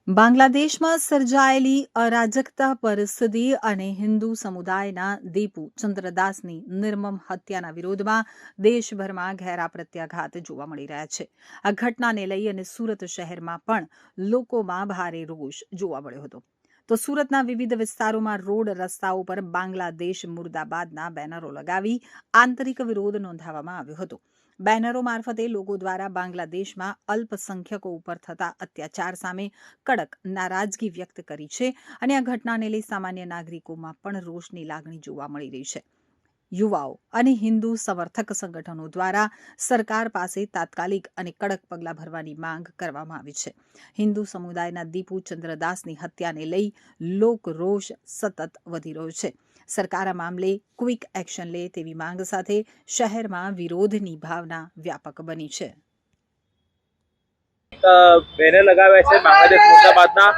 બાંગ્લાદેશમાં સર્જાયેલી અરાજકતા પરિસ્થિતિ અને હિન્દુ સમુદાયના દીપુ ચંદ્રદાસની નિર્મમ હત્યાના વિરોધમાં દેશભરમાં ઘેરા પ્રત્યાઘાત જોવા મળી રહ્યા છે। આ ઘટનાને લઈ અને સુરત શહેરમાં પણ લોકોમાં ભારે રોષ જોવા મળ્યો હતો। તો સુરતના વિવિધ વિસ્તારોમાં રોડ રસ્તાઓ પર બાંગ્લાદેશ મુર્દાબાદના બેનરો લગાવી આંતરિક વિરોધ નોંધાવવામાં આવ્યો હતો। બેનરો મારફતે લોકો દ્વારા બાંગ્લાદેશમાં અલ્પસંખ્યકો ઉપર થતા અત્યાચાર સામે કડક નારાજગી વ્યક્ત કરી છે અને આ ઘટનાને લઈ સામાન્ય નાગરિકોમાં પણ રોષની લાગણી જોવા મળી રહી છે। યુવાઓ અને હિન્દુ સમર્થક સંગઠનો દ્વારા સરકાર પાસે તાત્કાલિક અને કડક પગલાં ભરવાની માંગ કરવામાં આવી છે। હિન્દુ સમુદાયના દીપુ ચંદ્રદાસની હત્યાને લઈ લોકરોષ સતત વધી રહ્યો છે। સરકાર આ મામલે ક્વિક એક્શન લે તેવી માંગ સાથે શહેરમાં વિરોધની ભાવના વ્યાપક બની છે। બેનર લગાવ્યા છે બાંગ્લાદેશ મુર્દાબાદના,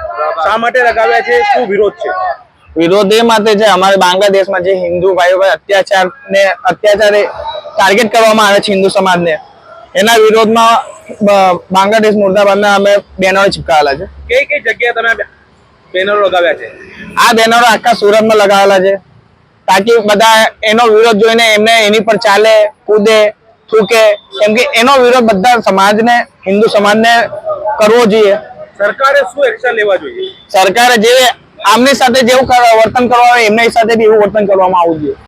શા માટે લગાવ્યા છે, શું વિરોધ છે? વિરોધ એ માટે છે, અમારે બાંગ્લાદેશમાં જે હિન્દુ ભાઈઓ પર અત્યાચારે ટાર્ગેટ કરવામાં આવે છે હિન્દુ સમાજને, એના વિરોધમાં બાંગ્લાદેશ મુર્દાબાદના અમે બેનરો ચિપકાવેલા છે। કઈ જગ્યાએ તમે બેનરો લગાવ્યા છે? આ બેનરો આખા સુરતમાં લગાવેલા છે તાકી બધા એનો વિરોધ જોઈને એમને એની પર ચાલે, કૂદે, થૂકે, કેમ કે એનો વિરોધ બધા સમાજને, હિન્દુ સમાજને કરવો જોઈએ। સરકારે શું એક્શન લેવા જોઈએ? સરકારે જે આમની સાથે જેવું વર્તન કરવા આવે એમની સાથે બી એવું વર્તન કરવામાં આવવું જોઈએ।